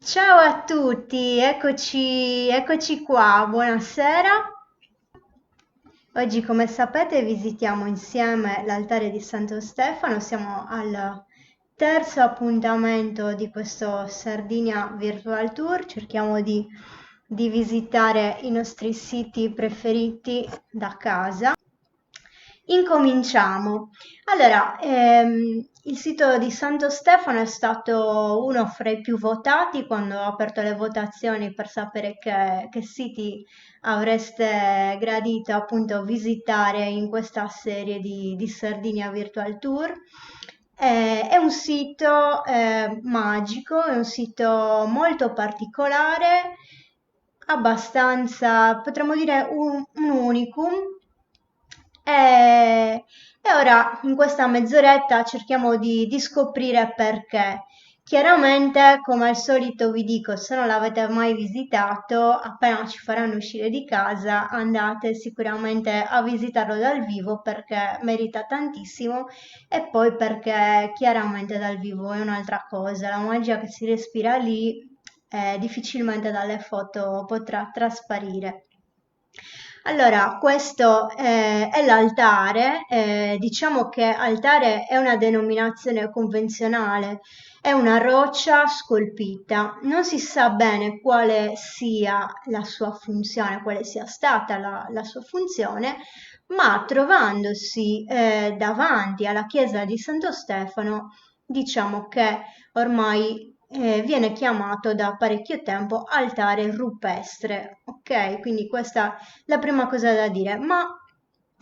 Ciao a tutti, eccoci qua, buonasera. Oggi, come sapete, visitiamo insieme l'altare di Santo Stefano. Siamo al terzo appuntamento di questo Sardinia Virtual Tour. Cerchiamo di visitare i nostri siti preferiti da casa. Incominciamo. Allora, il sito di Santo Stefano è stato uno fra i più votati quando ho aperto le votazioni per sapere che siti avreste gradito appunto visitare in questa serie di Sardinia Virtual Tour. È un sito magico, è un sito molto particolare, abbastanza, potremmo dire un unicum. E ora in questa mezz'oretta cerchiamo di scoprire perché. Chiaramente, come al solito vi dico, se non l'avete mai visitato, appena ci faranno uscire di casa, andate sicuramente a visitarlo dal vivo perché merita tantissimo e poi perché chiaramente dal vivo è un'altra cosa, la magia che si respira lì difficilmente dalle foto potrà trasparire. Allora, questo è l'altare, diciamo che altare è una denominazione convenzionale, è una roccia scolpita. Non si sa bene quale sia la sua funzione, quale sia stata la sua funzione, ma trovandosi davanti alla chiesa di Santo Stefano, diciamo che ormai viene chiamato da parecchio tempo altare rupestre, ok? Quindi questa è la prima cosa da dire, ma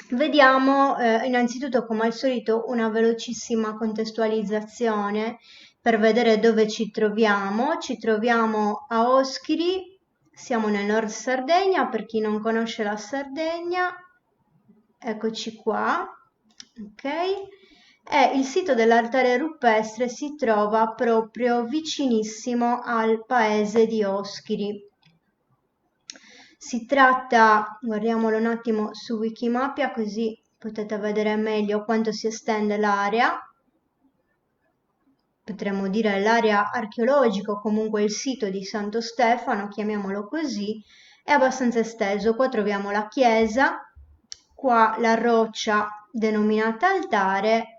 vediamo innanzitutto come al solito una velocissima contestualizzazione per vedere dove ci troviamo. Ci troviamo a Oschiri, siamo nel nord Sardegna, per chi non conosce la Sardegna, eccoci qua, ok? E il sito dell'altare rupestre si trova proprio vicinissimo al paese di Oschiri. Si tratta, guardiamolo un attimo su Wikimapia così potete vedere meglio quanto si estende l'area. Potremmo dire l'area archeologica o comunque il sito di Santo Stefano, chiamiamolo così, è abbastanza esteso. Qua troviamo la chiesa, qua la roccia denominata altare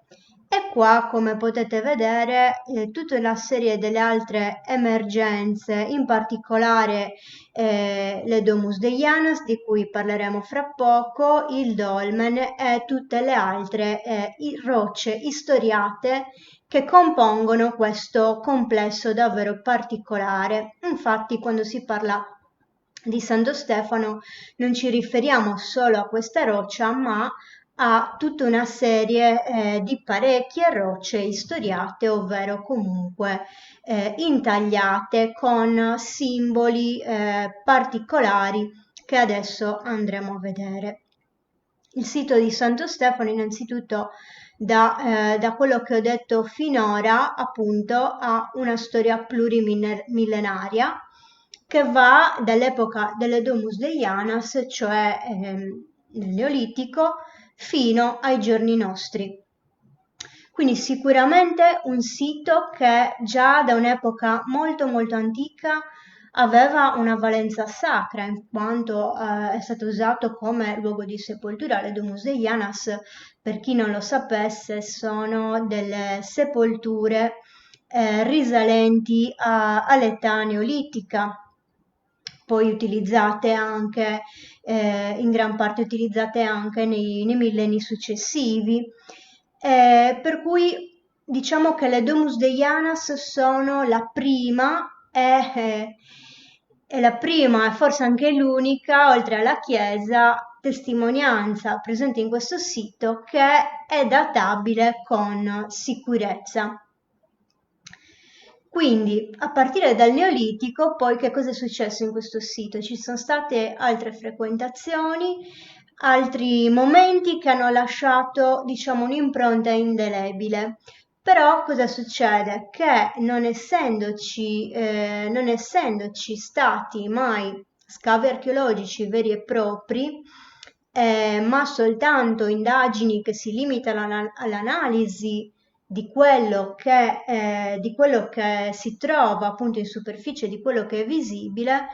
e qua, come potete vedere, tutta una serie delle altre emergenze, in particolare le Domus Deianas, di cui parleremo fra poco, il dolmen e tutte le altre rocce istoriate che compongono questo complesso davvero particolare. Infatti, quando si parla di Santo Stefano non ci riferiamo solo a questa roccia, ma a tutta una serie di parecchie rocce istoriate, ovvero comunque intagliate con simboli particolari che adesso andremo a vedere. Il sito di Santo Stefano, innanzitutto, da quello che ho detto finora, appunto, ha una storia plurimillenaria che va dall'epoca delle Domus Deianas, cioè nel Neolitico, fino ai giorni nostri. Quindi sicuramente un sito che già da un'epoca molto molto antica aveva una valenza sacra, in quanto è stato usato come luogo di sepoltura. Le Domus Deianas, per chi non lo sapesse, sono delle sepolture risalenti all'età neolitica, poi utilizzate anche, in gran parte utilizzate anche nei millenni successivi. Per cui diciamo che le Domus Deianas sono la prima è la prima e forse anche l'unica, oltre alla chiesa, testimonianza presente in questo sito che è databile con sicurezza. Quindi, a partire dal Neolitico, poi che cosa è successo in questo sito? Ci sono state altre frequentazioni, altri momenti che hanno lasciato, diciamo, un'impronta indelebile. Però cosa succede? Che non essendoci stati mai scavi archeologici veri e propri, ma soltanto indagini che si limitano all'analisi di quello che si trova appunto in superficie, di quello che è visibile,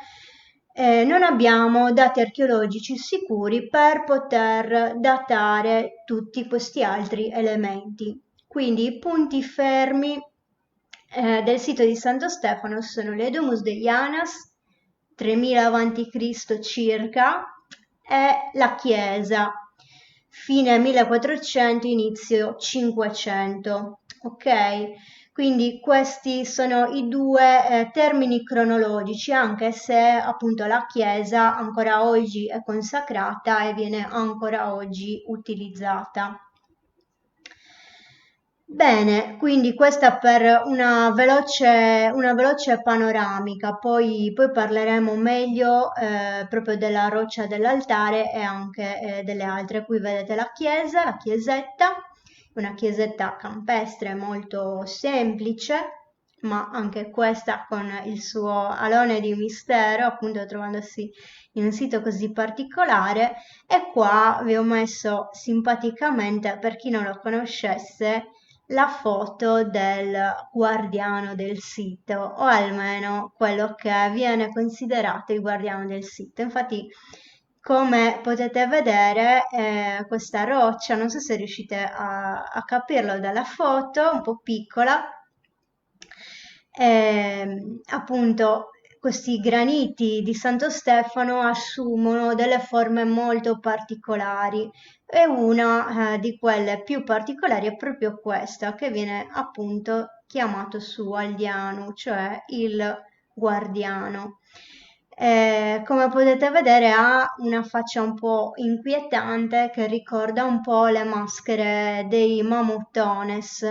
non abbiamo dati archeologici sicuri per poter datare tutti questi altri elementi. Quindi i punti fermi del sito di Santo Stefano sono le Domus Deianas, 3000 a.C. circa, e la chiesa, fine 1400, inizio 500. Ok? Quindi questi sono i due termini cronologici, anche se appunto la chiesa ancora oggi è consacrata e viene ancora oggi utilizzata. Bene, quindi questa per una veloce panoramica, poi parleremo meglio proprio della roccia dell'altare e anche delle altre. Qui vedete la chiesa, la chiesetta, una chiesetta campestre molto semplice, ma anche questa con il suo alone di mistero, appunto trovandosi in un sito così particolare. E qua vi ho messo simpaticamente, per chi non lo conoscesse, la foto del guardiano del sito, o almeno quello che viene considerato il guardiano del sito. Infatti, come potete vedere, questa roccia, non so se riuscite a capirlo dalla foto, un po' piccola, appunto questi graniti di Santo Stefano assumono delle forme molto particolari, e una di quelle più particolari è proprio questa, che viene appunto chiamato su aldiano, cioè il guardiano. Come potete vedere ha una faccia un po' inquietante che ricorda un po' le maschere dei mamutones.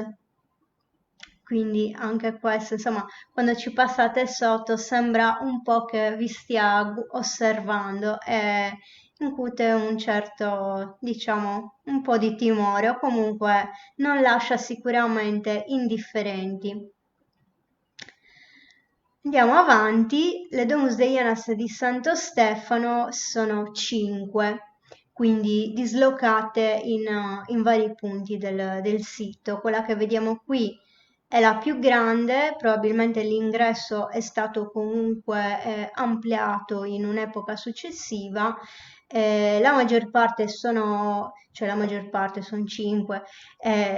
Quindi anche questo, insomma, quando ci passate sotto sembra un po' che vi stia osservando e incute un certo, diciamo, un po' di timore, o comunque non lascia sicuramente indifferenti. Andiamo avanti, le Domus Deianas di Santo Stefano sono 5, quindi dislocate in vari punti del sito. Quella che vediamo qui è la più grande, probabilmente l'ingresso è stato comunque ampliato in un'epoca successiva. La maggior parte sono, cioè la maggior parte sono 5,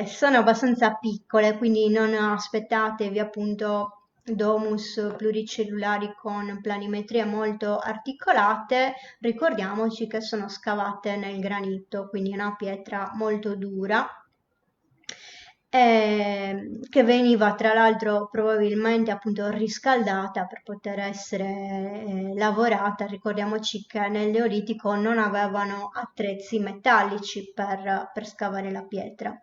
sono abbastanza piccole, quindi non aspettatevi appunto domus pluricellulari con planimetrie molto articolate. Ricordiamoci che sono scavate nel granito, quindi è una pietra molto dura, che veniva tra l'altro probabilmente appunto riscaldata per poter essere lavorata. Ricordiamoci che nel Neolitico non avevano attrezzi metallici per scavare la pietra.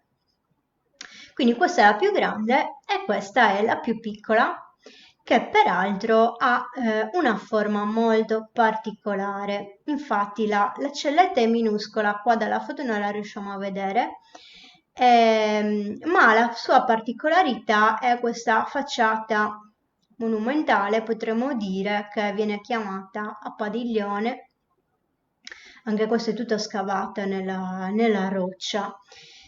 Quindi questa è la più grande e questa è la più piccola, che peraltro ha una forma molto particolare. Infatti la celletta è minuscola, qua dalla foto non la riusciamo a vedere, ma la sua particolarità è questa facciata monumentale, potremmo dire, che viene chiamata a padiglione. Anche questo è tutto scavato nella roccia.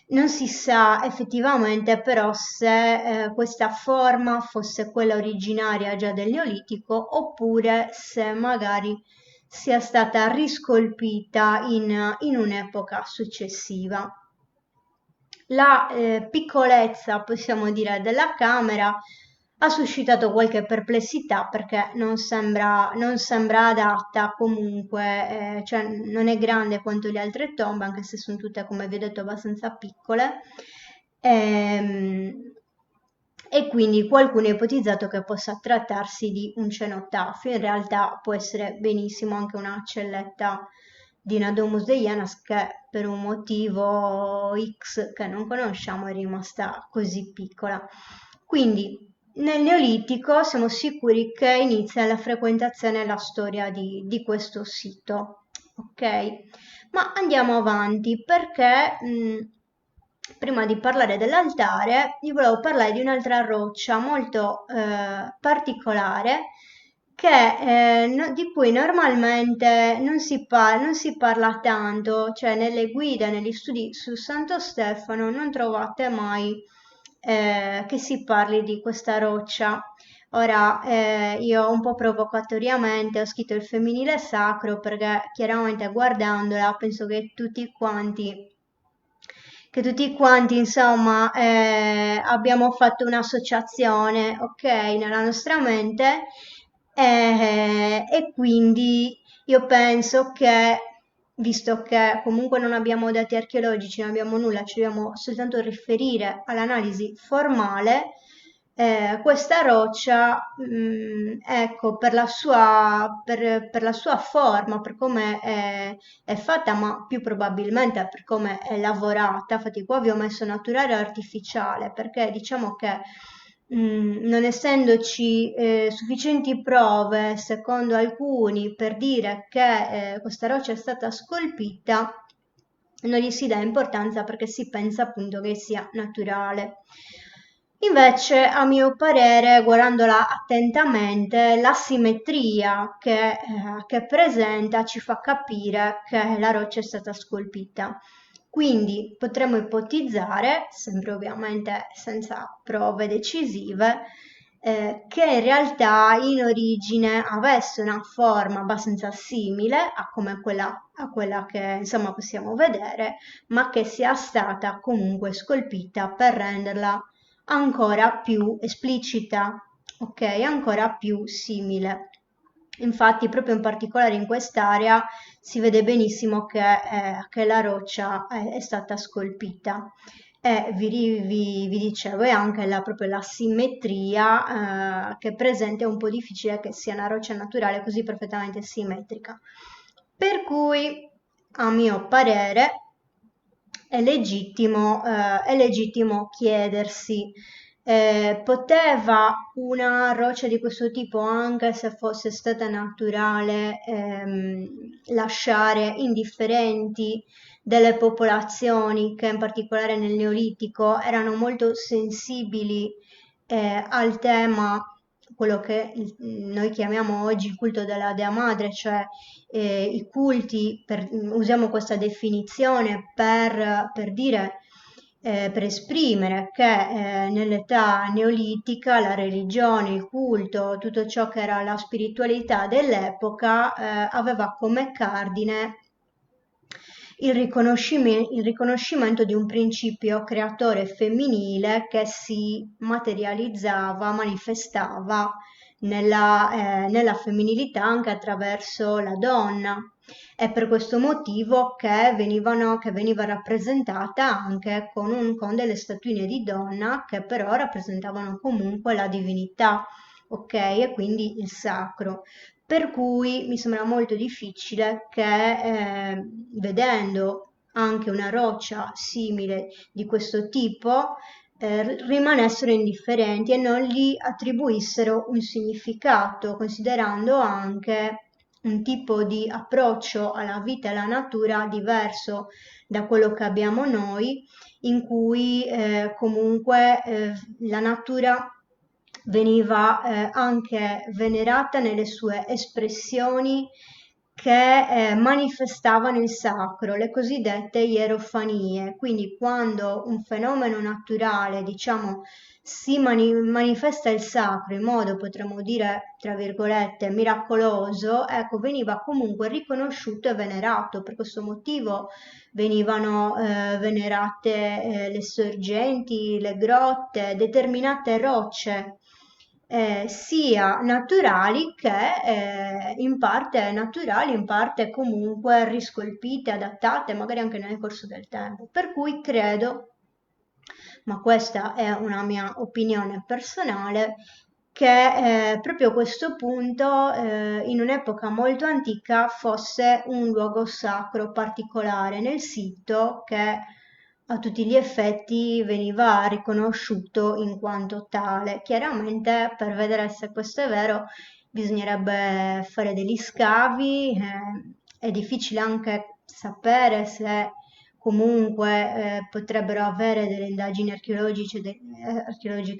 Non si sa effettivamente però se questa forma fosse quella originaria già del Neolitico, oppure se magari sia stata riscolpita in un'epoca successiva. La piccolezza, possiamo dire, della camera ha suscitato qualche perplessità, perché non sembra adatta comunque, cioè non è grande quanto le altre tombe, anche se sono tutte, come vi ho detto, abbastanza piccole. E quindi qualcuno ha ipotizzato che possa trattarsi di un cenottafio. In realtà può essere benissimo anche una celletta di una Domus Deianas, che per un motivo X che non conosciamo è rimasta così piccola. Quindi nel Neolitico siamo sicuri che inizia la frequentazione e la storia di questo sito. Ok? Ma andiamo avanti, perché prima di parlare dell'altare vi volevo parlare di un'altra roccia molto particolare, di cui normalmente non si parla tanto, cioè nelle guide, negli studi su Santo Stefano non trovate mai che si parli di questa roccia. Ora, io un po' provocatoriamente ho scritto il femminile sacro perché chiaramente guardandola penso che tutti quanti, insomma, abbiamo fatto un'associazione, ok, nella nostra mente e quindi io penso che, visto che comunque non abbiamo dati archeologici, non abbiamo nulla, ci dobbiamo soltanto riferire all'analisi formale, questa roccia, ecco, per la sua forma, per come è fatta, ma più probabilmente per come è lavorata, infatti qua vi ho messo naturale e artificiale, perché diciamo che non essendoci sufficienti prove, secondo alcuni, per dire che questa roccia è stata scolpita, non gli si dà importanza perché si pensa appunto che sia naturale. Invece, a mio parere, guardandola attentamente, la simmetria che presenta ci fa capire che la roccia è stata scolpita. Quindi potremmo ipotizzare, sempre ovviamente senza prove decisive, che in realtà in origine avesse una forma abbastanza simile a quella che insomma possiamo vedere, ma che sia stata comunque scolpita per renderla ancora più esplicita, ok? Ancora più simile. Infatti, proprio in particolare in quest'area si vede benissimo che la roccia è stata scolpita. E vi dicevo, è anche proprio la simmetria che è presente, è un po' difficile che sia una roccia naturale così perfettamente simmetrica. Per cui, a mio parere, è legittimo chiedersi, poteva una roccia di questo tipo, anche se fosse stata naturale, lasciare indifferenti delle popolazioni che in particolare nel Neolitico erano molto sensibili al tema, quello che noi chiamiamo oggi il culto della Dea Madre, cioè i culti, usiamo questa definizione per dire, per esprimere che nell'età neolitica la religione, il culto, tutto ciò che era la spiritualità dell'epoca aveva come cardine il riconoscimento di un principio creatore femminile che si materializzava, manifestava nella femminilità anche attraverso la donna. È per questo motivo che veniva rappresentata anche con delle statuine di donna che però rappresentavano comunque la divinità, ok? E quindi il sacro. Per cui mi sembra molto difficile che vedendo anche una roccia simile di questo tipo rimanessero indifferenti e non gli attribuissero un significato, considerando anche un tipo di approccio alla vita e alla natura diverso da quello che abbiamo noi, in cui comunque la natura veniva anche venerata nelle sue espressioni che manifestavano il sacro, le cosiddette ierofanie. Quindi quando un fenomeno naturale, diciamo, manifesta il sacro in modo, potremmo dire, tra virgolette, miracoloso, ecco, veniva comunque riconosciuto e venerato. Per questo motivo venivano venerate le sorgenti, le grotte, determinate rocce sia naturali che in parte naturali, in parte comunque riscolpite, adattate, magari anche nel corso del tempo. Per cui credo, ma questa è una mia opinione personale, che proprio questo punto in un'epoca molto antica fosse un luogo sacro particolare nel sito che a tutti gli effetti veniva riconosciuto in quanto tale. Chiaramente per vedere se questo è vero bisognerebbe fare degli scavi, è difficile anche sapere se comunque potrebbero avere delle indagini archeologiche,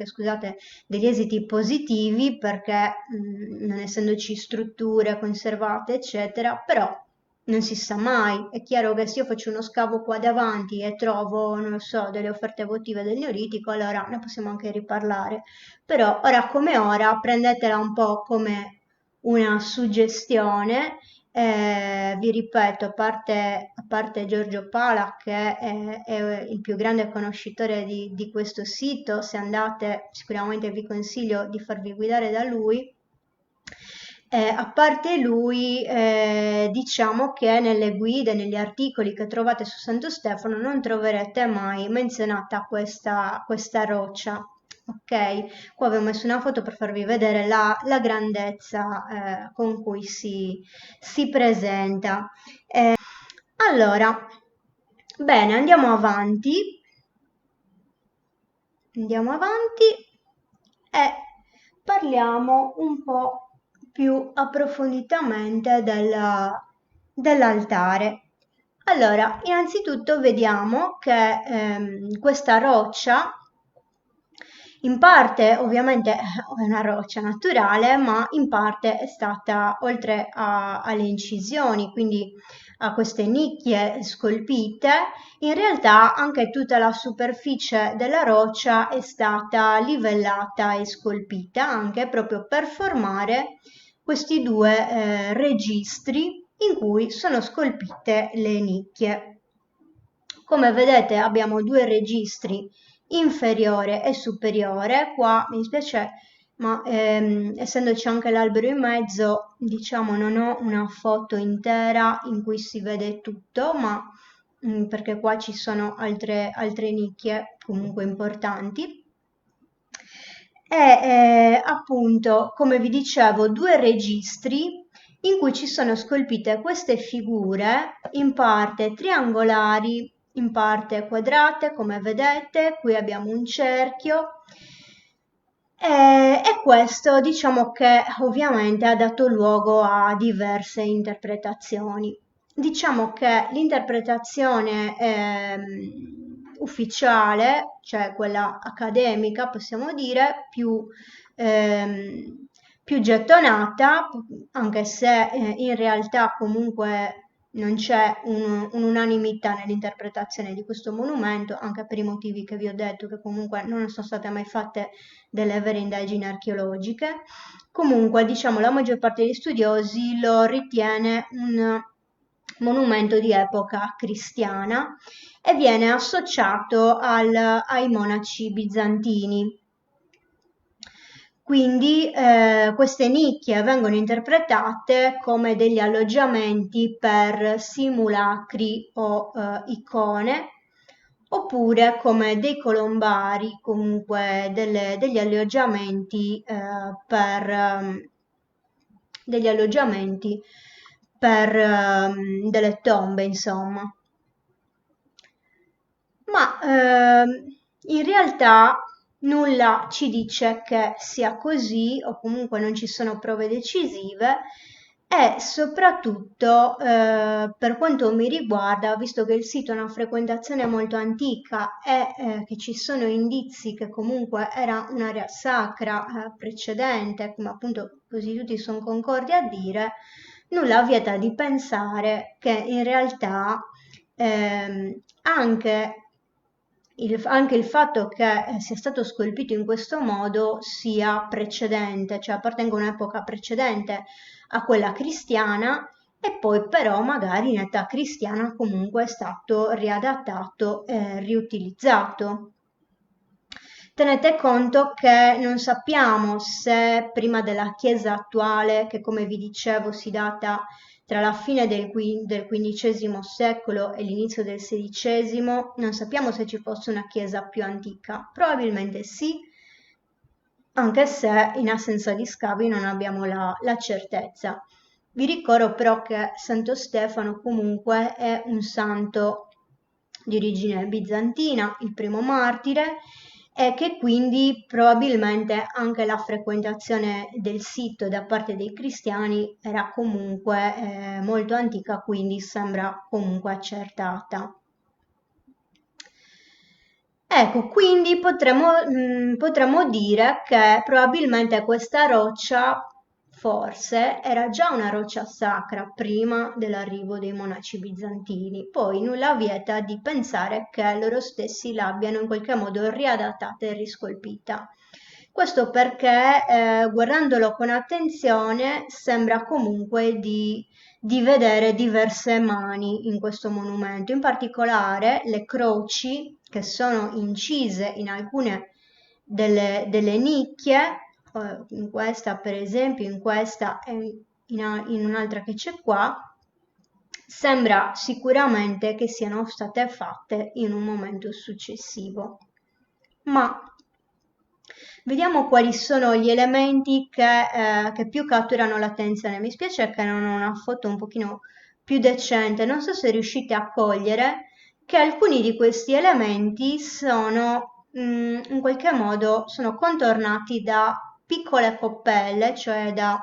scusate, degli esiti positivi perché non essendoci strutture conservate, eccetera, però non si sa mai. È chiaro che se io faccio uno scavo qua davanti e trovo, non lo so, delle offerte votive del Neolitico, allora ne possiamo anche riparlare. Però ora come ora prendetela un po' come una suggestione. Vi ripeto, a parte Giorgio Pala, che è il più grande conoscitore di questo sito, se andate sicuramente vi consiglio di farvi guidare da lui. A parte lui, diciamo che nelle guide, negli articoli che trovate su Santo Stefano non troverete mai menzionata questa roccia. Ok, qua avevo messo una foto per farvi vedere la grandezza con cui si presenta. Allora, bene, andiamo avanti e parliamo un po' più approfonditamente dell'altare. Allora, innanzitutto vediamo che questa roccia in parte ovviamente è una roccia naturale, ma in parte è stata, oltre alle incisioni, quindi a queste nicchie scolpite, in realtà anche tutta la superficie della roccia è stata livellata e scolpita anche proprio per formare questi due registri in cui sono scolpite le nicchie. Come vedete abbiamo due registri inferiore e superiore. Qua mi dispiace, ma essendoci anche l'albero in mezzo, diciamo non ho una foto intera in cui si vede tutto, ma perché qua ci sono altre nicchie comunque importanti. E appunto, come vi dicevo, due registri in cui ci sono scolpite queste figure in parte triangolari, in parte quadrate, come vedete. Qui abbiamo un cerchio e questo diciamo che ovviamente ha dato luogo a diverse interpretazioni. Diciamo che l'interpretazione ufficiale, cioè quella accademica, possiamo dire, più gettonata, anche se in realtà comunque non c'è un'unanimità nell'interpretazione di questo monumento, anche per i motivi che vi ho detto, che comunque non sono state mai fatte delle vere indagini archeologiche. Comunque, diciamo, la maggior parte degli studiosi lo ritiene un monumento di epoca cristiana e viene associato ai monaci bizantini. Quindi queste nicchie vengono interpretate come degli alloggiamenti per simulacri o icone, oppure come dei colombari, comunque degli alloggiamenti per delle tombe, insomma. Ma in realtà nulla ci dice che sia così, o comunque non ci sono prove decisive, e soprattutto per quanto mi riguarda, visto che il sito ha una frequentazione molto antica e che ci sono indizi che comunque era un'area sacra precedente, come appunto così tutti sono concordi a dire, nulla vieta di pensare che in realtà anche il fatto che sia stato scolpito in questo modo sia precedente, cioè appartenga a un'epoca precedente a quella cristiana e poi però magari in età cristiana comunque è stato riadattato e riutilizzato. Tenete conto che non sappiamo se prima della chiesa attuale, che come vi dicevo si data tra la fine del XV secolo e l'inizio del XVI, non sappiamo se ci fosse una chiesa più antica. Probabilmente sì, anche se in assenza di scavi non abbiamo la certezza. Vi ricordo però che Santo Stefano comunque è un santo di origine bizantina, il primo martire, e che quindi probabilmente anche la frequentazione del sito da parte dei cristiani era comunque molto antica, quindi sembra comunque accertata. Ecco, quindi potremmo dire che probabilmente questa roccia forse era già una roccia sacra prima dell'arrivo dei monaci bizantini, poi nulla vieta di pensare che loro stessi l'abbiano in qualche modo riadattata e riscolpita. Questo perché, guardandolo con attenzione, sembra comunque di vedere diverse mani in questo monumento, in particolare le croci che sono incise in alcune delle nicchie, in questa per esempio, in questa e in un'altra che c'è qua, sembra sicuramente che siano state fatte in un momento successivo. Ma vediamo quali sono gli elementi che più catturano l'attenzione. Mi spiace che non ho una foto un pochino più decente, non so se riuscite a cogliere che alcuni di questi elementi sono in qualche modo sono contornati da piccole coppelle, cioè da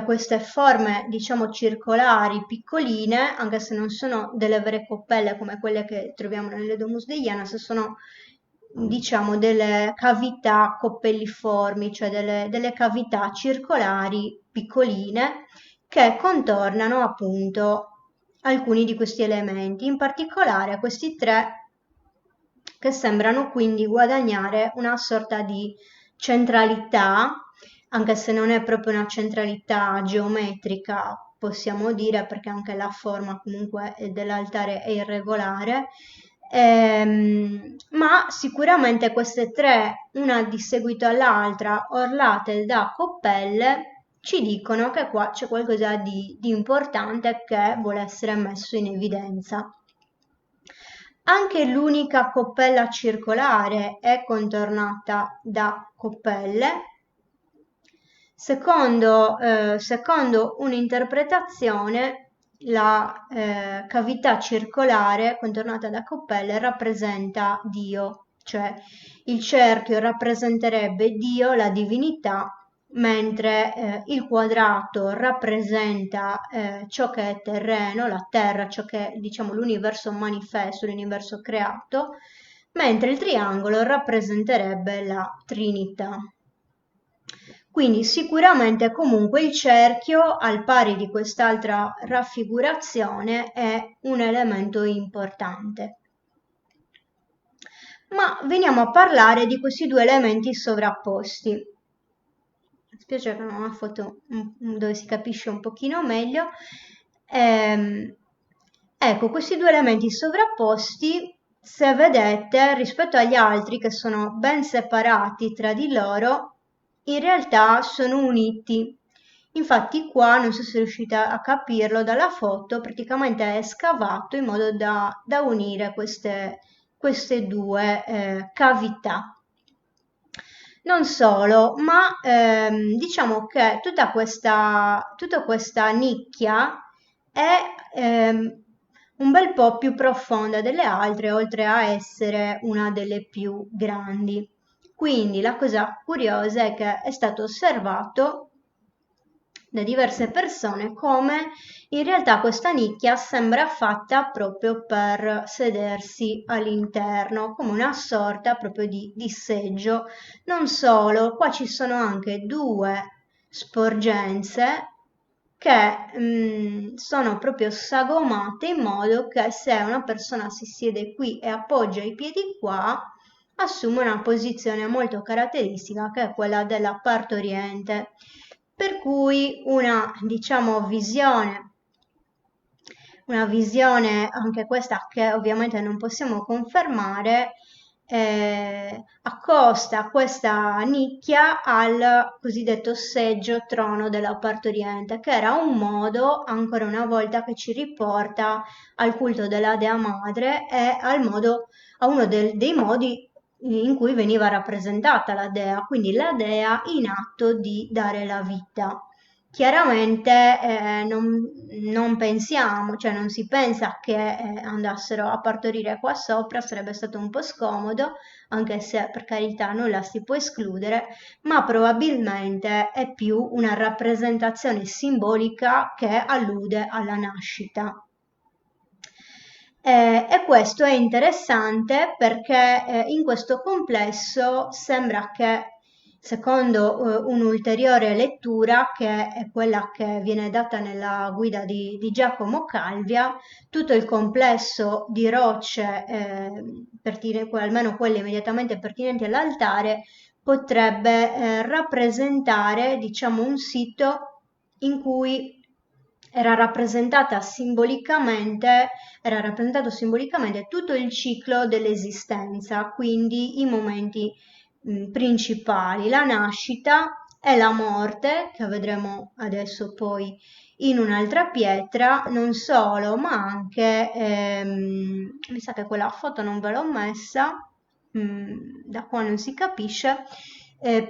queste forme, diciamo, circolari piccoline, anche se non sono delle vere coppelle come quelle che troviamo nell'Edomus deianas, sono, diciamo, delle cavità coppelliformi, cioè delle cavità circolari piccoline che contornano appunto alcuni di questi elementi, in particolare questi tre che sembrano quindi guadagnare una sorta di centralità, anche se non è proprio una centralità geometrica, possiamo dire, perché anche la forma comunque dell'altare è irregolare, ma sicuramente queste tre, una di seguito all'altra, orlate da coppelle, ci dicono che qua c'è qualcosa di importante che vuole essere messo in evidenza. Anche l'unica coppella circolare è contornata da coppelle. Secondo un'interpretazione, la cavità circolare contornata da coppelle rappresenta Dio, cioè il cerchio rappresenterebbe Dio, la divinità, mentre il quadrato rappresenta ciò che è terreno, la terra, ciò che è diciamo l'universo manifesto, l'universo creato, mentre il triangolo rappresenterebbe la Trinità. Quindi sicuramente comunque il cerchio, al pari di quest'altra raffigurazione, è un elemento importante. Ma veniamo a parlare di questi due elementi sovrapposti. Mi spiace che non ho una foto dove si capisce un pochino meglio. Ecco, questi due elementi sovrapposti, se vedete, rispetto agli altri che sono ben separati tra di loro, in realtà sono uniti. Infatti qua, non so se riuscite a capirlo dalla foto, praticamente è scavato in modo da unire queste due cavità. Non solo, ma diciamo che tutta questa nicchia è un bel po' più profonda delle altre, oltre a essere una delle più grandi. Quindi la cosa curiosa è che è stato osservato da diverse persone come in realtà questa nicchia sembra fatta proprio per sedersi all'interno, come una sorta proprio di seggio. Non solo, qua ci sono anche due sporgenze che sono proprio sagomate in modo che se una persona si siede qui e appoggia i piedi qua, assume una posizione molto caratteristica che è quella della partoriente. Per cui diciamo, una visione anche questa che ovviamente non possiamo confermare, accosta questa nicchia al cosiddetto seggio trono della partoriente, che era un modo, ancora una volta, che ci riporta al culto della Dea Madre e a uno dei modi in cui veniva rappresentata la dea, quindi la dea in atto di dare la vita. Chiaramente non pensiamo, cioè non si pensa che andassero a partorire qua sopra, sarebbe stato un po' scomodo, anche se per carità non la si può escludere, ma probabilmente è più una rappresentazione simbolica che allude alla nascita. E questo è interessante perché in questo complesso sembra che secondo un'ulteriore lettura che è quella che viene data nella guida di Giacomo Calvia, tutto il complesso di rocce, almeno quelle immediatamente pertinenti all'altare, potrebbe rappresentare, diciamo, un sito in cui era era rappresentato simbolicamente tutto il ciclo dell'esistenza, quindi i momenti principali, la nascita e la morte, che vedremo adesso poi in un'altra pietra, non solo, ma anche, mi sa che quella foto non ve l'ho messa, da qua non si capisce.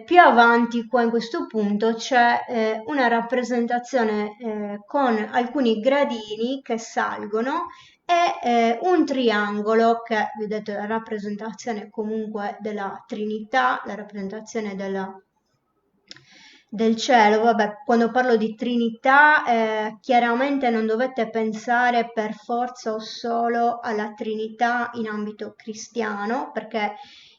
Più avanti qua in questo punto c'è una rappresentazione con alcuni gradini che salgono e un triangolo che, vedete, la rappresentazione comunque della Trinità, la rappresentazione del cielo. Vabbè, quando parlo di Trinità, chiaramente non dovete pensare per forza o solo alla Trinità in ambito cristiano, perché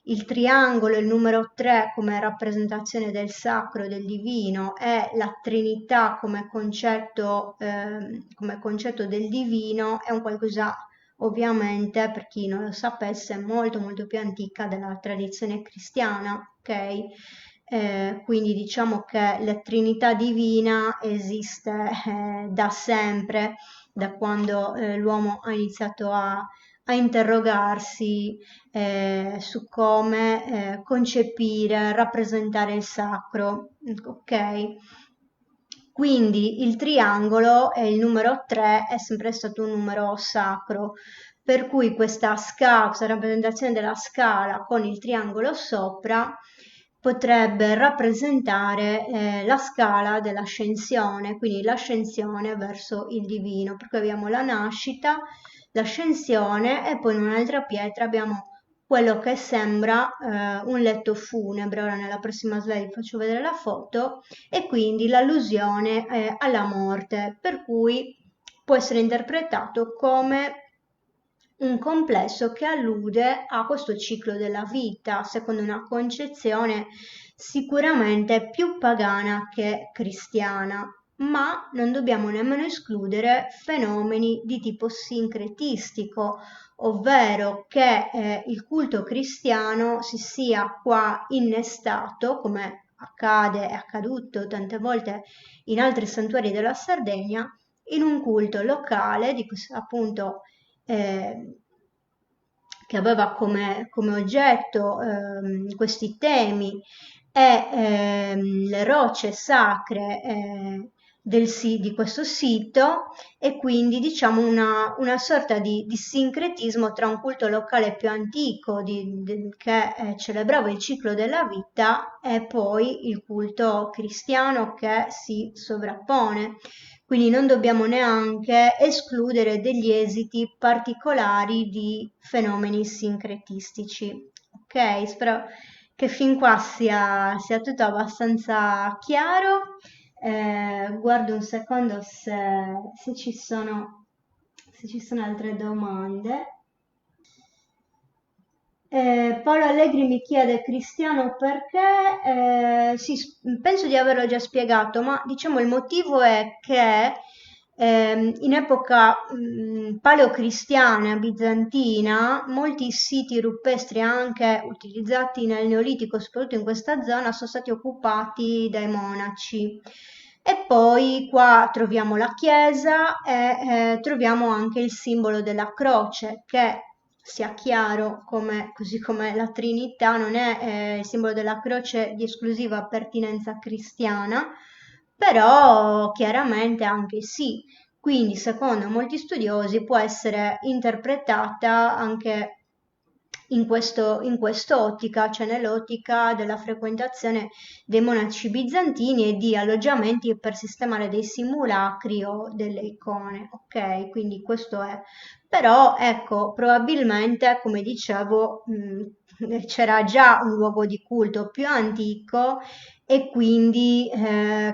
il triangolo, il numero 3 come rappresentazione del sacro, del divino, e la Trinità come concetto del divino è un qualcosa, ovviamente, per chi non lo sapesse, molto molto più antica della tradizione cristiana, ok? Quindi diciamo che la Trinità divina esiste da sempre, da quando l'uomo ha iniziato a interrogarsi su come concepire, rappresentare il sacro, ok? Quindi il triangolo e il numero 3 è sempre stato un numero sacro, per cui questa rappresentazione della scala con il triangolo sopra potrebbe rappresentare la scala dell'ascensione, quindi l'ascensione verso il divino, per cui abbiamo la nascita, l'ascensione e poi in un'altra pietra abbiamo quello che sembra un letto funebre. Ora nella prossima slide vi faccio vedere la foto, e quindi l'allusione alla morte, per cui può essere interpretato come un complesso che allude a questo ciclo della vita, secondo una concezione sicuramente più pagana che cristiana, ma non dobbiamo nemmeno escludere fenomeni di tipo sincretistico, ovvero che il culto cristiano si sia qua innestato, come accade e accaduto tante volte in altri santuari della Sardegna, in un culto locale di appunto eh, che aveva come oggetto questi temi e le rocce sacre di questo sito, e quindi diciamo una sorta di sincretismo tra un culto locale più antico che celebrava il ciclo della vita e poi il culto cristiano che si sovrappone. Quindi non dobbiamo neanche escludere degli esiti particolari di fenomeni sincretistici. Ok, spero che fin qua sia tutto abbastanza chiaro. Guardo un secondo se ci sono altre domande. Paolo Allegri mi chiede Cristiano perché? Sì, penso di averlo già spiegato, ma diciamo il motivo è che in epoca paleocristiana, bizantina, molti siti rupestri anche utilizzati nel Neolitico, soprattutto in questa zona, sono stati occupati dai monaci. E poi qua troviamo la chiesa e troviamo anche il simbolo della croce, che sia chiaro, così come la Trinità non è il simbolo della croce di esclusiva pertinenza cristiana, però chiaramente anche sì. Quindi, secondo molti studiosi, può essere interpretata anche in quest'ottica, cioè nell'ottica della frequentazione dei monaci bizantini e di alloggiamenti per sistemare dei simulacri o delle icone. Ok, quindi questo è. Però ecco, probabilmente, come dicevo, c'era già un luogo di culto più antico, e quindi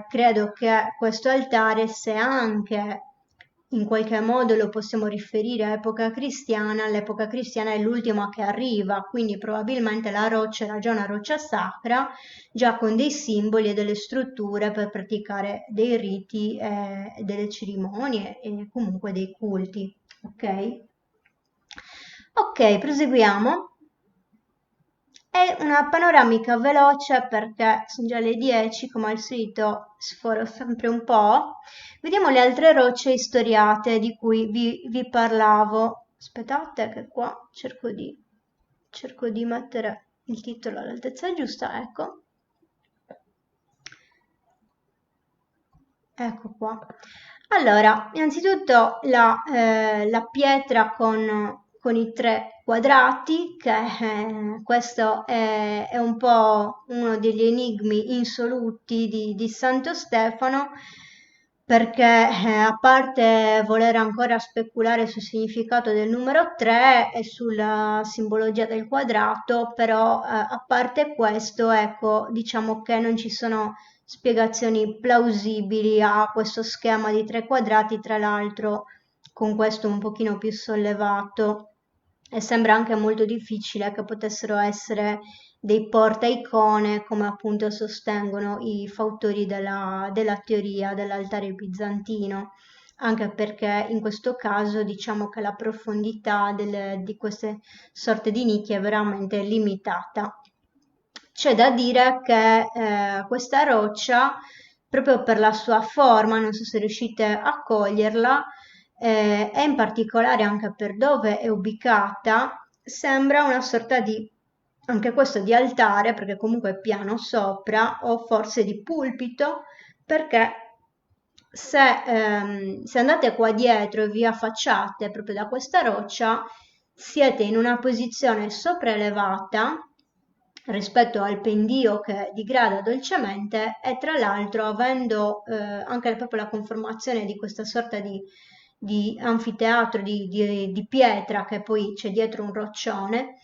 credo che questo altare, se anche in qualche modo lo possiamo riferire a epoca cristiana, l'epoca cristiana è l'ultima che arriva, quindi probabilmente la roccia era già una roccia sacra, già con dei simboli e delle strutture per praticare dei riti, delle cerimonie e comunque dei culti. Ok? Ok, proseguiamo. È una panoramica veloce perché sono già le 10, come al solito sforo sempre un po'. Vediamo le altre rocce istoriate di cui vi parlavo. Aspettate che qua cerco di mettere il titolo all'altezza giusta, ecco. Ecco qua. Allora, innanzitutto la pietra con i tre quadrati, che questo è un po' uno degli enigmi insoluti di Santo Stefano, perché a parte voler ancora speculare sul significato del numero 3 e sulla simbologia del quadrato, però a parte questo, ecco, diciamo che non ci sono spiegazioni plausibili a questo schema di tre quadrati, tra l'altro con questo un pochino più sollevato, e sembra anche molto difficile che potessero essere dei porta-icone, come appunto sostengono i fautori della teoria dell'altare bizantino, anche perché in questo caso diciamo che la profondità di queste sorte di nicchie è veramente limitata. C'è da dire che questa roccia, proprio per la sua forma, non so se riuscite a coglierla, e in particolare anche per dove è ubicata, sembra una sorta di, anche questo di altare, perché comunque è piano sopra, o forse di pulpito, perché se andate qua dietro e vi affacciate proprio da questa roccia, siete in una posizione sopraelevata rispetto al pendio che digrada dolcemente, e tra l'altro avendo anche proprio la conformazione di questa sorta di anfiteatro di pietra, che poi c'è dietro un roccione,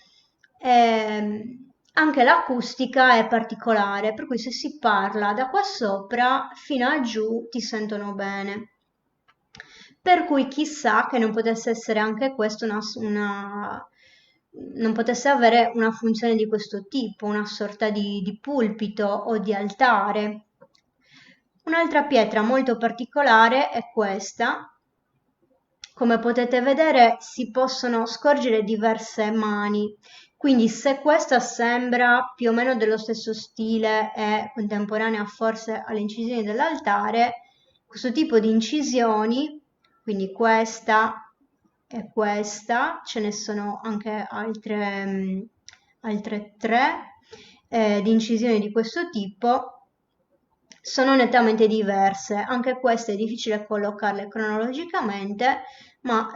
anche l'acustica è particolare, per cui se si parla da qua sopra fino a giù ti sentono bene. Per cui chissà che non potesse essere anche questo non potesse avere una funzione di questo tipo, una sorta di pulpito o di altare. Un'altra pietra molto particolare è questa. Come potete vedere si possono scorgere diverse mani, quindi se questa sembra più o meno dello stesso stile e contemporanea forse alle incisioni dell'altare, questo tipo di incisioni, quindi questa e questa, ce ne sono anche altre tre di incisioni di questo tipo, sono nettamente diverse. Anche queste è difficile collocarle cronologicamente, ma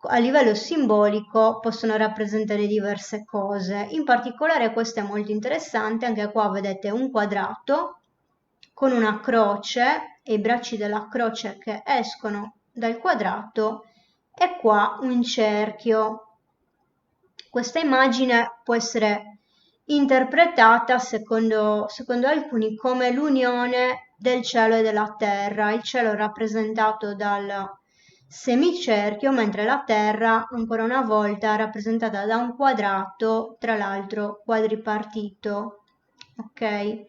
a livello simbolico possono rappresentare diverse cose. In particolare questa è molto interessante, anche qua vedete un quadrato con una croce e i bracci della croce che escono dal quadrato, e qua un cerchio. Questa immagine può essere interpretata secondo alcuni come l'unione del cielo e della terra, il cielo rappresentato dal semicerchio, mentre la terra ancora una volta rappresentata da un quadrato, tra l'altro quadripartito. Ok?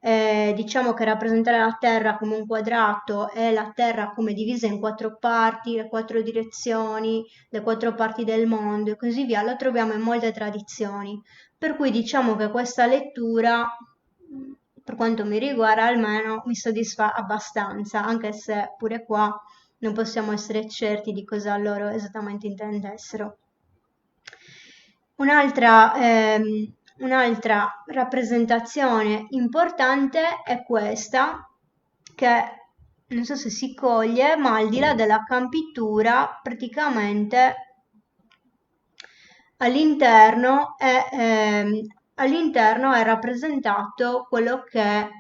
Diciamo che rappresentare la Terra come un quadrato e la Terra come divisa in quattro parti, le quattro direzioni, le quattro parti del mondo e così via, lo troviamo in molte tradizioni. Per cui diciamo che questa lettura, per quanto mi riguarda almeno, mi soddisfa abbastanza, anche se pure qua non possiamo essere certi di cosa loro esattamente intendessero. Un'altra rappresentazione importante è questa, che non so se si coglie, ma al di là della campitura, praticamente all'interno è rappresentato quello che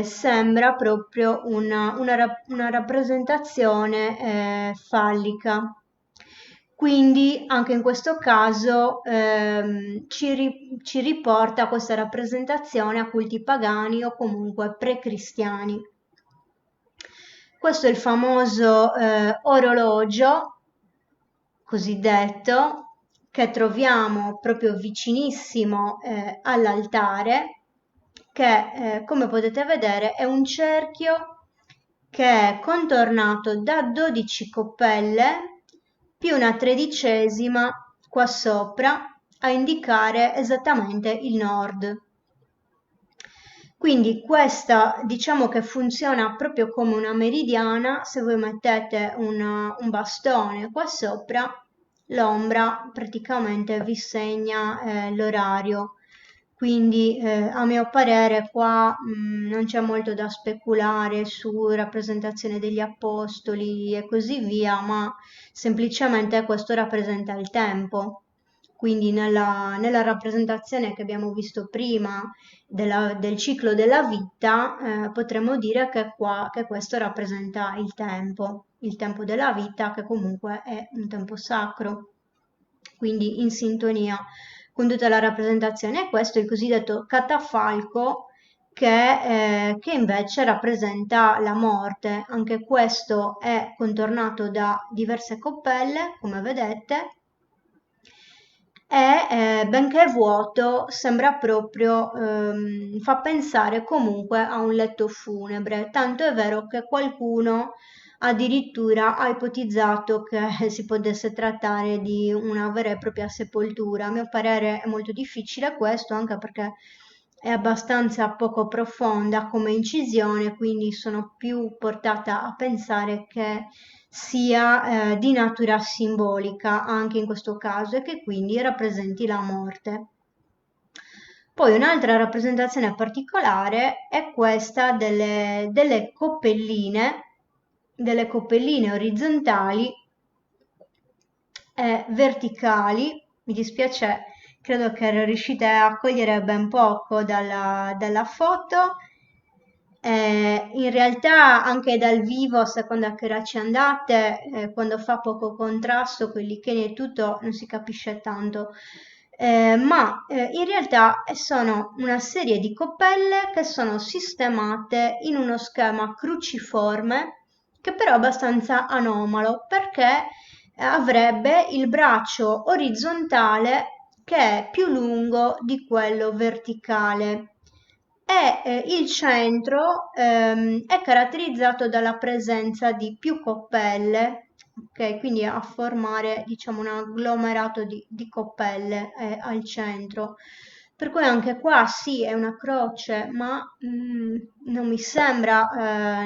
sembra proprio una rappresentazione fallica. Quindi anche in questo caso ci riporta questa rappresentazione a culti pagani o comunque pre-cristiani. Questo è il famoso orologio cosiddetto che troviamo proprio vicinissimo all'altare, che come potete vedere è un cerchio che è contornato da 12 coppelle più una tredicesima qua sopra a indicare esattamente il nord. Quindi questa diciamo che funziona proprio come una meridiana. Se voi mettete un bastone qua sopra, l'ombra praticamente vi segna l'orario. Quindi a mio parere qua non c'è molto da speculare su rappresentazione degli apostoli e così via, ma semplicemente questo rappresenta il tempo. Quindi nella rappresentazione che abbiamo visto prima del ciclo della vita, potremmo dire che questo rappresenta il tempo della vita che comunque è un tempo sacro, quindi in sintonia con tutta la rappresentazione. E questo è il cosiddetto catafalco che invece rappresenta la morte. Anche questo è contornato da diverse coppelle, come vedete, e benché vuoto sembra proprio, fa pensare comunque a un letto funebre, tanto è vero che qualcuno addirittura ha ipotizzato che si potesse trattare di una vera e propria sepoltura. A mio parere è molto difficile questo, anche perché è abbastanza poco profonda come incisione, quindi sono più portata a pensare che sia di natura simbolica anche in questo caso e che quindi rappresenti la morte. Poi un'altra rappresentazione particolare è questa delle coppelline orizzontali e verticali. Mi dispiace, credo che riuscite a cogliere ben poco dalla foto. In realtà anche dal vivo, a seconda a che ora ci andate, quando fa poco contrasto, con i licheni e tutto, non si capisce tanto. Ma in realtà sono una serie di coppelle che sono sistemate in uno schema cruciforme, che però è abbastanza anomalo perché avrebbe il braccio orizzontale che è più lungo di quello verticale e il centro è caratterizzato dalla presenza di più coppelle, ok? Quindi a formare diciamo un agglomerato di coppelle al centro. Per cui anche qua sì, è una croce, ma non mi sembra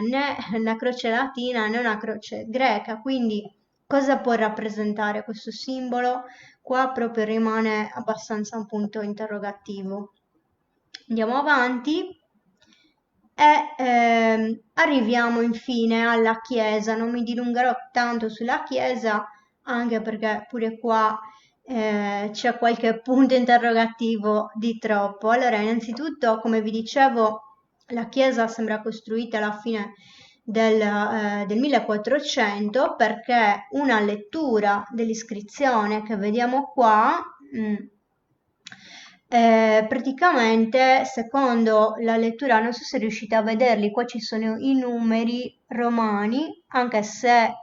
né una croce latina né una croce greca, quindi cosa può rappresentare questo simbolo? Qua proprio rimane abbastanza un punto interrogativo. Andiamo avanti e arriviamo infine alla chiesa. Non mi dilungherò tanto sulla chiesa, anche perché pure qua c'è qualche punto interrogativo di troppo. Allora, innanzitutto, come vi dicevo, la chiesa sembra costruita alla fine del 1400 perché una lettura dell'iscrizione che vediamo qua praticamente secondo la lettura, non so se riuscite a vederli, qua ci sono i numeri romani, anche se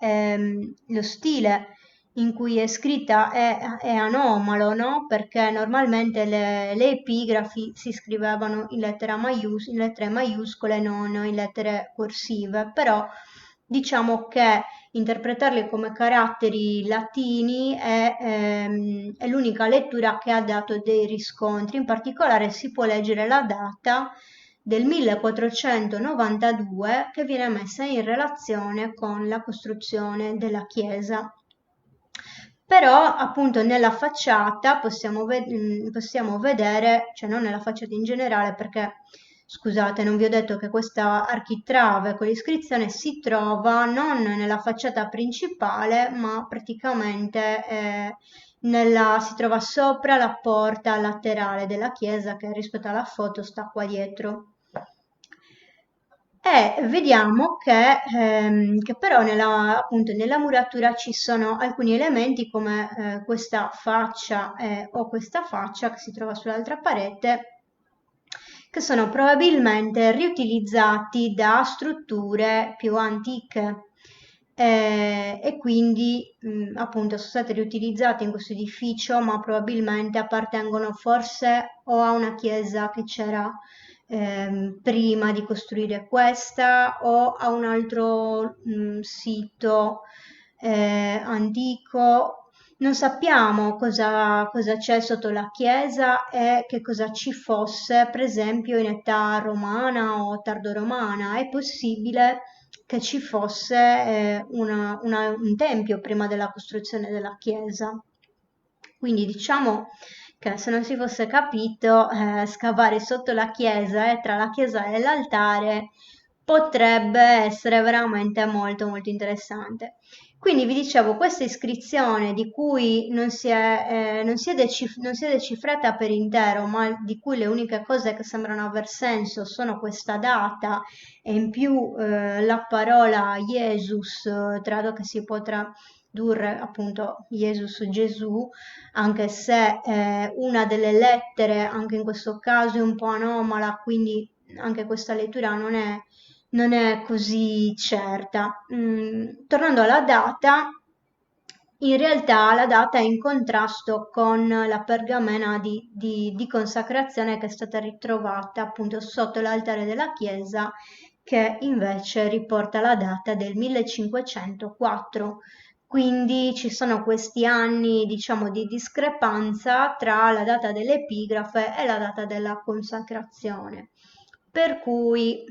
lo stile in cui è scritta è anomalo, no? Perché normalmente le epigrafi si scrivevano in in lettere maiuscole, non in lettere corsive, però diciamo che interpretarli come caratteri latini è l'unica lettura che ha dato dei riscontri. In particolare si può leggere la data del 1492 che viene messa in relazione con la costruzione della chiesa. Però appunto nella facciata possiamo vedere, cioè non nella facciata in generale perché scusate, non vi ho detto che questa architrave con l'iscrizione si trova non nella facciata principale, ma praticamente si trova sopra la porta laterale della chiesa che rispetto alla foto sta qua dietro. E vediamo che però appunto nella muratura ci sono alcuni elementi come questa faccia o questa faccia che si trova sull'altra parete che sono probabilmente riutilizzati da strutture più antiche. E quindi appunto sono state riutilizzate in questo edificio, ma probabilmente appartengono forse o a una chiesa che c'era prima di costruire questa o a un altro sito antico. Non sappiamo cosa c'è sotto la chiesa e che cosa ci fosse, per esempio, in età romana o tardoromana. È possibile che ci fosse un tempio prima della costruzione della chiesa. Quindi diciamo che se non si fosse capito, scavare sotto la chiesa e tra la chiesa e l'altare potrebbe essere veramente molto molto interessante. Quindi vi dicevo, questa iscrizione di cui non si è decifrata per intero, ma di cui le uniche cose che sembrano aver senso sono questa data e in più la parola Jesus, che si può tradurre appunto Jesus Gesù, anche se una delle lettere, anche in questo caso, è un po' anomala, quindi anche questa lettura non è così certa. Tornando alla data, in realtà la data è in contrasto con la pergamena di consacrazione che è stata ritrovata appunto sotto l'altare della chiesa, che invece riporta la data del 1504. Quindi ci sono questi anni, diciamo, di discrepanza tra la data dell'epigrafe e la data della consacrazione. Per cui,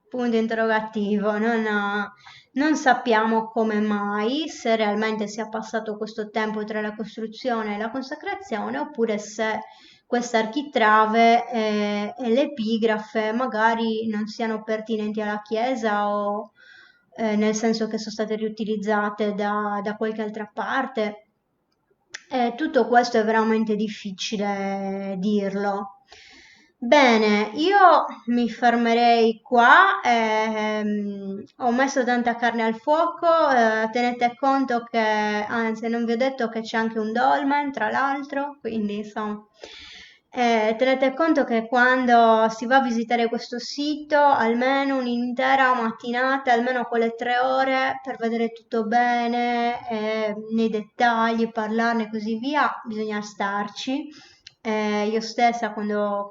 punto interrogativo, non sappiamo come mai, se realmente sia passato questo tempo tra la costruzione e la consacrazione, oppure se questa architrave e l'epigrafe magari non siano pertinenti alla Chiesa o nel senso che sono state riutilizzate da qualche altra parte. Tutto questo è veramente difficile dirlo. Bene, io mi fermerei qua. Ho messo tanta carne al fuoco. Tenete conto che, anzi, non vi ho detto che c'è anche un dolmen, tra l'altro, quindi insomma. Tenete conto che quando si va a visitare questo sito, almeno un'intera mattinata, almeno quelle 3 ore per vedere tutto bene, nei dettagli, parlarne e così via, bisogna starci. Io stessa quando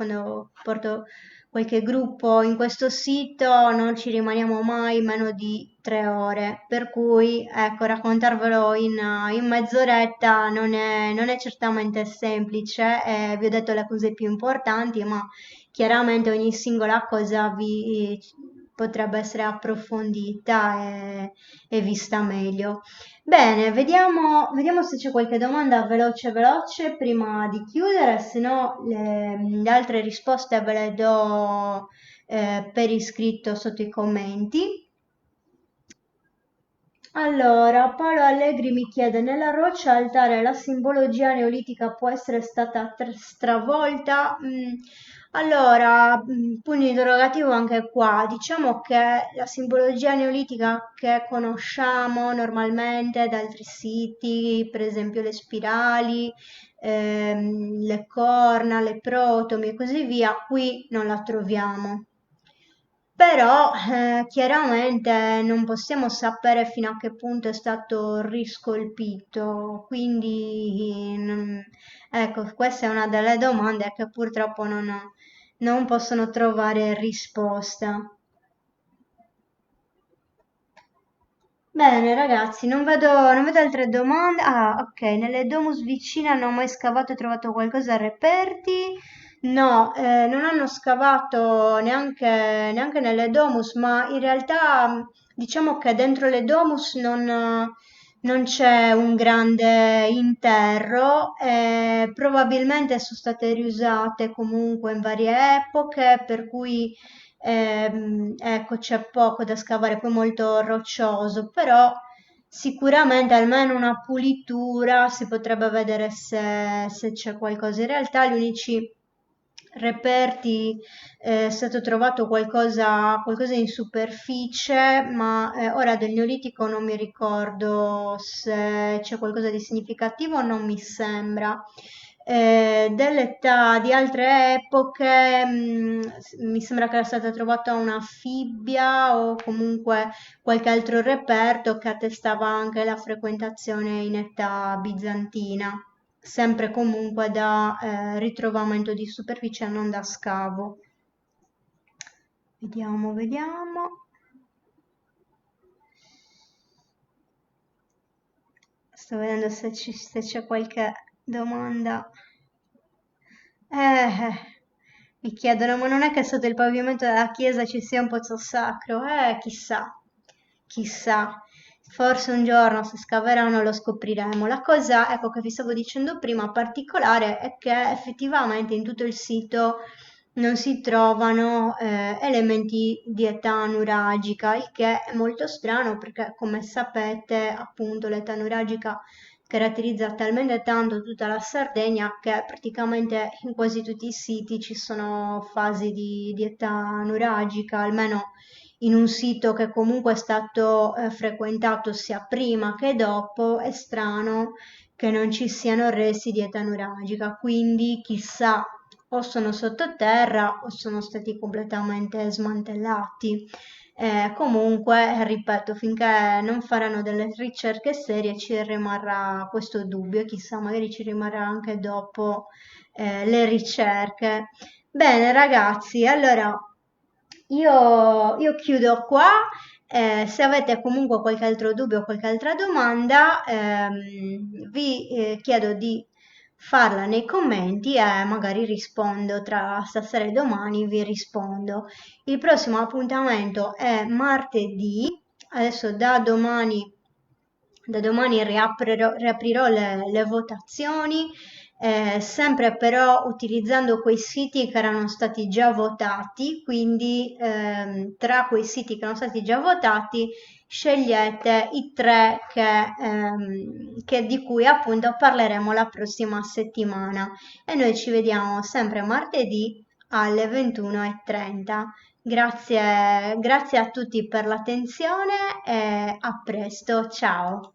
porto qualche gruppo in questo sito non ci rimaniamo mai meno di 3 ore, per cui ecco, raccontarvelo in mezz'oretta non è certamente semplice, vi ho detto le cose più importanti, ma chiaramente ogni singola cosa vi potrebbe essere approfondita e vista meglio. Bene, vediamo se c'è qualche domanda veloce veloce prima di chiudere, se no le altre risposte ve le do per iscritto sotto i commenti. Allora, Paolo Allegri mi chiede, nella roccia altare la simbologia neolitica può essere stata stravolta? Allora, punto interrogativo anche qua. Diciamo che la simbologia neolitica che conosciamo normalmente da altri siti, per esempio le spirali, le corna, le protomi e così via, qui non la troviamo. Però chiaramente non possiamo sapere fino a che punto è stato riscolpito, quindi ecco, questa è una delle domande che purtroppo non possono trovare risposta. Bene, ragazzi, non vedo altre domande. Ah, ok, nelle domus vicine hanno mai scavato e trovato qualcosa a reperti? No, non hanno scavato neanche nelle domus, ma in realtà diciamo che dentro le domus non c'è un grande interro, probabilmente sono state riusate comunque in varie epoche, per cui ecco, c'è poco da scavare, poi molto roccioso, però sicuramente almeno una pulitura si potrebbe vedere se c'è qualcosa. In realtà gli unici reperti è stato trovato qualcosa in superficie, ma ora del Neolitico non mi ricordo se c'è qualcosa di significativo, non mi sembra. dell'età di altre epoche, mi sembra che era stata trovata una fibbia o comunque qualche altro reperto che attestava anche la frequentazione in età bizantina, sempre comunque da ritrovamento di superficie e non da scavo. Vediamo, vediamo. Sto vedendo se c'è qualche domanda. Mi chiedono, ma non è che sotto il pavimento della chiesa ci sia un pozzo sacro? Chissà, chissà. Forse un giorno se scaveranno lo scopriremo. La cosa, ecco, che vi stavo dicendo prima, particolare è che effettivamente in tutto il sito non si trovano elementi di età nuragica, il che è molto strano perché, come sapete, appunto l'età nuragica caratterizza talmente tanto tutta la Sardegna che praticamente in quasi tutti i siti ci sono fasi di età nuragica, almeno in un sito che comunque è stato frequentato sia prima che dopo, è strano che non ci siano resti di età nuragica, quindi chissà, o sono sottoterra o sono stati completamente smantellati. Comunque, ripeto, finché non faranno delle ricerche serie ci rimarrà questo dubbio, chissà, magari ci rimarrà anche dopo le ricerche. Bene, ragazzi, allora io chiudo qua. Se avete comunque qualche altro dubbio o qualche altra domanda, vi chiedo di farla nei commenti e magari rispondo tra stasera e domani, vi rispondo. Il prossimo appuntamento è martedì, adesso da domani riaprirò le votazioni, sempre però utilizzando quei siti che erano stati già votati, quindi tra quei siti che erano stati già votati scegliete i tre di cui appunto parleremo la prossima settimana e noi ci vediamo sempre martedì alle 21:30. Grazie a tutti per l'attenzione e a presto, ciao!